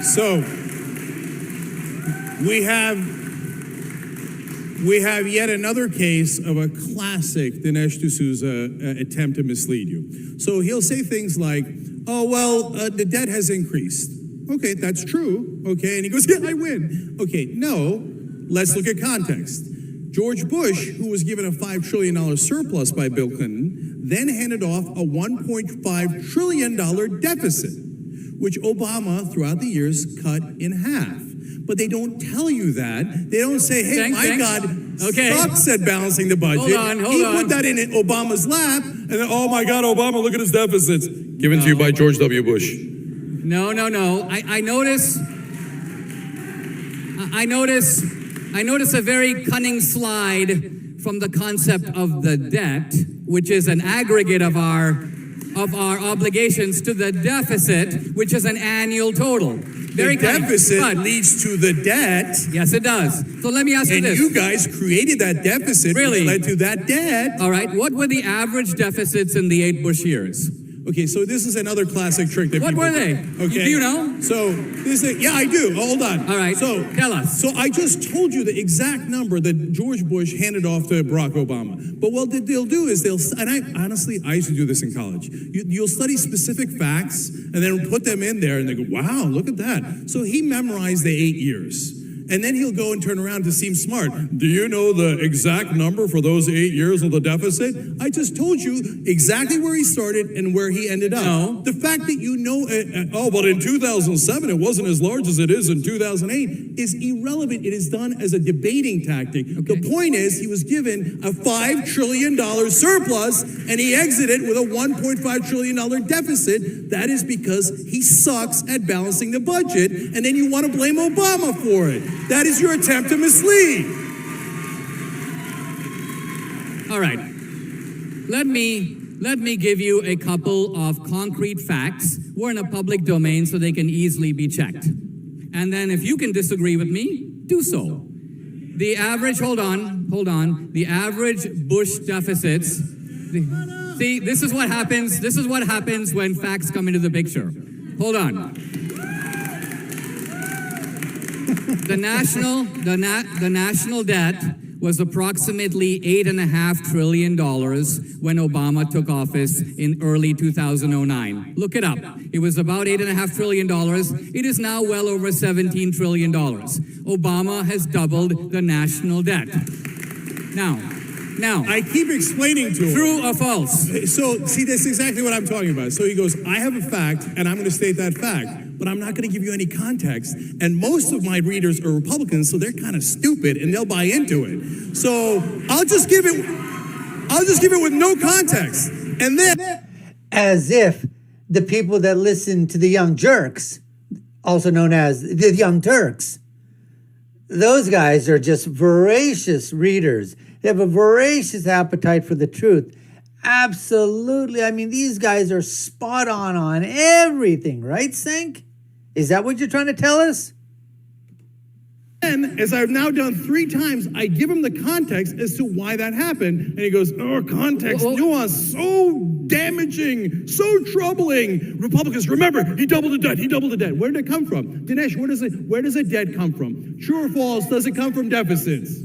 So we have yet another case of a classic Dinesh D'Souza attempt to mislead you. So he'll say things like, oh, well, the debt has increased. Okay, that's true. Okay, and he goes, yeah, I win. Okay, no, let's look at context. George Bush, who was given a $5 trillion surplus by Bill Clinton, then handed off a $1.5 trillion deficit, which Obama, throughout the years, cut in half. But they don't tell you that. They don't say, hey, God sucks at balancing the budget. Hold on. He put that in Obama's lap, and then, oh my God, Obama, look at his deficits. Given to you by George W. Bush. No. I notice a very cunning slide from the concept of the debt, which is an aggregate of our obligations, to the deficit, which is an annual total. Very the deficit leads to the debt. Yes, it does. So let me ask you this. And you guys created that deficit, which led to that debt. All right. What were the average deficits in the 8 Bush years? Okay, so this is another classic trick that What were they? Okay. Do you know? So this is, yeah, I do. Hold on. All right. So tell us. So I just told you the exact number that George Bush handed off to Barack Obama. But what they'll do is and I used to do this in college. You'll study specific facts and then put them in there and they go, wow, look at that. So he memorized the 8 years. And then he'll go and turn around to seem smart. Do you know the exact number for those 8 years of the deficit? I just told you exactly where he started and where he ended up. No. The fact that you know, but in 2007 it wasn't as large as it is in 2008 is irrelevant. It is done as a debating tactic. Okay. The point is he was given a $5 trillion surplus and he exited with a $1.5 trillion deficit. That is because he sucks at balancing the budget, and then you want to blame Obama for it. That is your attempt to mislead. All right. Let me give you a couple of concrete facts. We're in a public domain, so they can easily be checked. And then if you can disagree with me, do so. The average, hold on. The average Bush deficits. See, this is what happens. This is what happens when facts come into the picture. Hold on. The national debt was approximately $8.5 trillion when Obama took office in early 2009. Look it up. It was about $8.5 trillion. It is now well over $17 trillion. Obama has doubled the national debt. Now, I keep explaining to him. True or false? So, see, that's exactly what I'm talking about. So he goes, I have a fact, and I'm going to state that fact, but I'm not going to give you any context. And most of my readers are Republicans, so they're kind of stupid, and they'll buy into it. So I'll just give it with no context. And then... As if the people that listen to the Young Jerks, also known as the Young Turks, those guys are just voracious readers. They have a voracious appetite for the truth. Absolutely. I mean, these guys are spot on everything, right, Cenk? Is that what you're trying to tell us? And as I've now done 3 times, I give him the context as to why that happened. And he goes, oh, context, nuance, so damaging, so troubling. Republicans, remember, he doubled the debt. Where did it come from? Dinesh, where does a debt come from? True or false, does it come from deficits?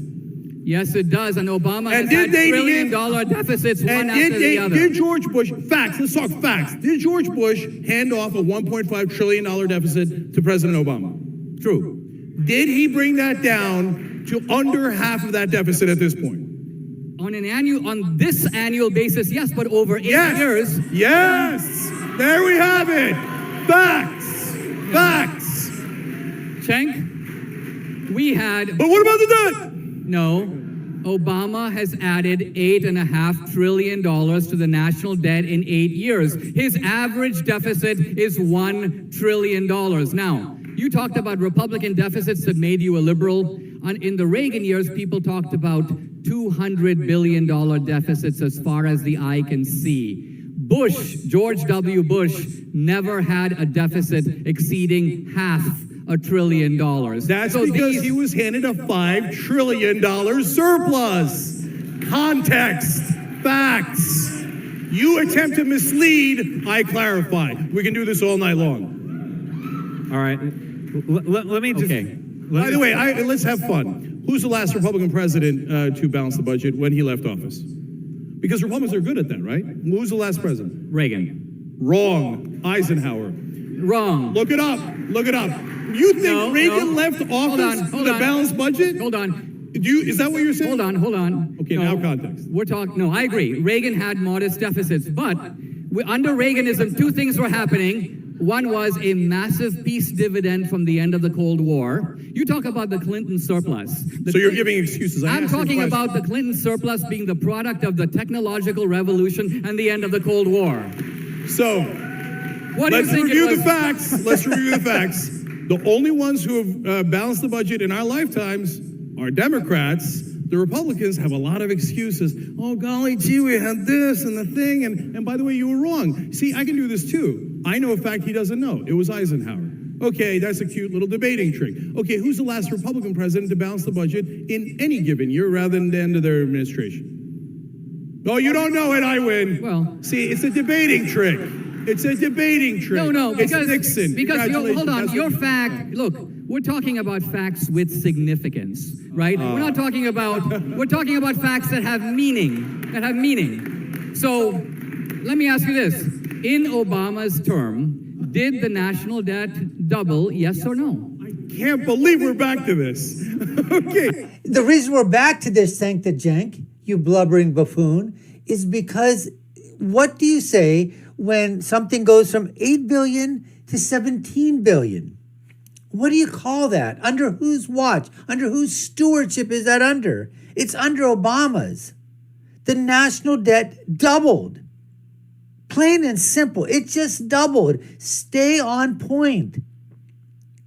Yes, it does. And Obama has had trillion-dollar deficits one after the other. Did George Bush, facts, let's talk facts. Did George Bush hand off a $1.5 trillion deficit to President Obama? True. Did he bring that down to under half of that deficit at this point? On this annual basis, yes, but over 8 years. Yes. There we have it. Facts. Cenk, we had... But what about the debt? No. Obama has added $8.5 trillion to the national debt in 8 years. His average deficit is $1 trillion. Now, you talked about Republican deficits that made you a liberal. In the Reagan years, people talked about $200 billion deficits as far as the eye can see. George W. Bush, never had a deficit exceeding $500 billion. That's because he was handed a $5 trillion surplus. Context, facts. You attempt to mislead, I clarify. We can do this all night long. All right. Let me just. Okay. By the way, let's have fun. Who's the last Republican president to balance the budget when he left office? Because Republicans are good at that, right? Who's the last president? Reagan. Wrong. Eisenhower. Wrong. Look it up. Look it up. You think Reagan left office with a balanced budget? Hold on. Is that what you're saying? Hold on. Okay, now context. No, I agree. Reagan had modest deficits, but under Reaganism, two things were happening. One was a massive peace dividend from the end of the Cold War. You talk about the Clinton surplus. So you're giving excuses. I'm talking about the Clinton surplus being the product of the technological revolution and the end of the Cold War. So, let's review the facts. Let's review the facts. The only ones who have balanced the budget in our lifetimes are Democrats. The Republicans have a lot of excuses. Oh, golly gee, we had this and the thing. And by the way, you were wrong. See, I can do this too. I know a fact he doesn't know. It was Eisenhower. Okay, that's a cute little debating trick. Okay, who's the last Republican president to balance the budget in any given year rather than the end of their administration? Oh, you don't know it, I win. Well, see, it's a debating trick. It's a debating trick. No, it's because Nixon. hold on, your fact, look, we're talking about facts with significance, right? We're talking about facts that have meaning, So, let me ask you this. In Obama's term, did the national debt double, yes or no? I can't believe we're back to this. Okay. The reason we're back to this, Cenk the Jenk, you blubbering buffoon, is because what do you say when something goes from 8 billion to 17 billion? What do you call that? Under whose watch? Under whose stewardship is that under? It's under Obama's. The national debt doubled. Plain and simple. It just doubled. Stay on point.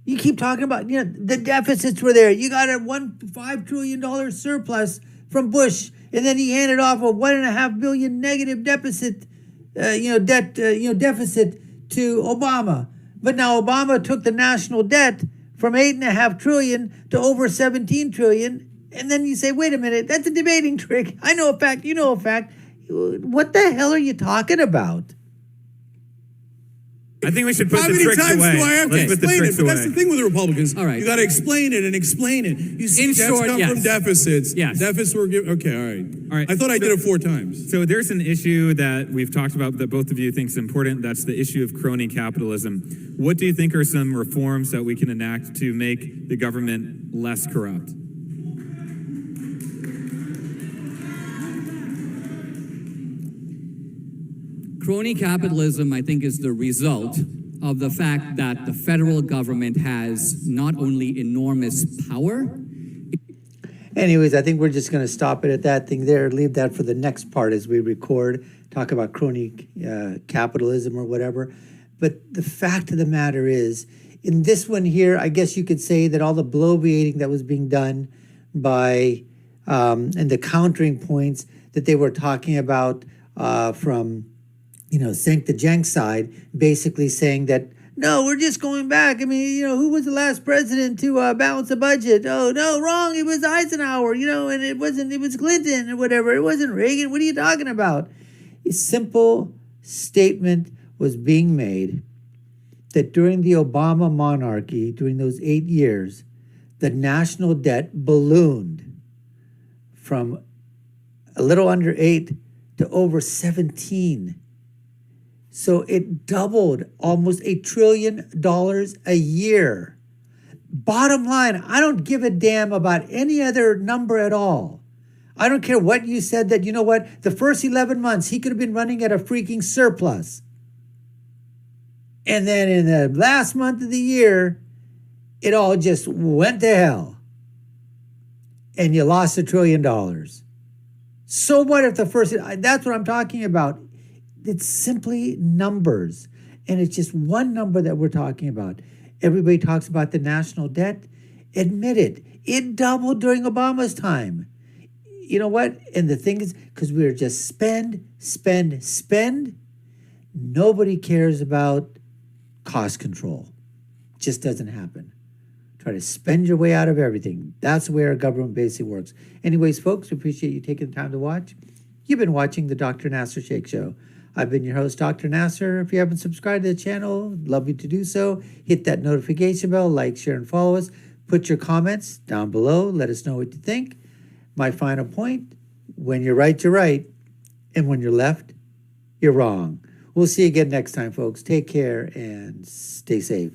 You keep talking about, the deficits were there. You got a $5 trillion surplus from Bush, and then he handed off a $1.5 billion negative deficit, deficit to Obama. But now Obama took the national debt from $8.5 trillion to over 17 trillion. And then you say, wait a minute, that's a debating trick. I know a fact, you know a fact. What the hell are you talking about? I think we should put the tricks away. How many times do I have to explain it? But that's the thing with the Republicans. All right. You got to explain it and explain it. You see, In debts short, come yes. from deficits. Yes. Deficits were given. Okay, all right. I thought I did it 4 times. So there's an issue that we've talked about that both of you think is important. That's the issue of crony capitalism. What do you think are some reforms that we can enact to make the government less corrupt? Crony capitalism, I think, is the result of the fact that the federal government has not only enormous power. Anyways, I think we're just going to stop it at that thing there. Leave that for the next part as we record, talk about crony capitalism or whatever. But the fact of the matter is, in this one here, I guess you could say that all the bloviating that was being done by, and the countering points that they were talking about from, Cenk the Jenk side, basically saying that, no, we're just going back. I mean, who was the last president to balance a budget? Oh, no, wrong. It was Eisenhower, and it was Clinton or whatever. It wasn't Reagan. What are you talking about? A simple statement was being made that during the Obama monarchy, during those 8 years, the national debt ballooned from a little under 8 to over 17. So it doubled, almost $1 trillion a year. Bottom line, I don't give a damn about any other number at all. I don't care what you said that, the first 11 months, he could have been running at a freaking surplus. And then in the last month of the year, it all just went to hell. And you lost $1 trillion. So what if that's what I'm talking about. It's simply numbers. And it's just one number that we're talking about. Everybody talks about the national debt. Admit it. It doubled during Obama's time. You know what? And the thing is, because we were just spend. Nobody cares about cost control. Just doesn't happen. Try to spend your way out of everything. That's the way our government basically works. Anyways, folks, we appreciate you taking the time to watch. You've been watching the Dr. Nasir Shaikh Show. I've been your host, Dr. Nasir. If you haven't subscribed to the channel, love you to do so. Hit that notification bell, like, share, and follow us. Put your comments down below. Let us know what you think. My final point, when you're right, and when you're left, you're wrong. We'll see you again next time, folks. Take care and stay safe.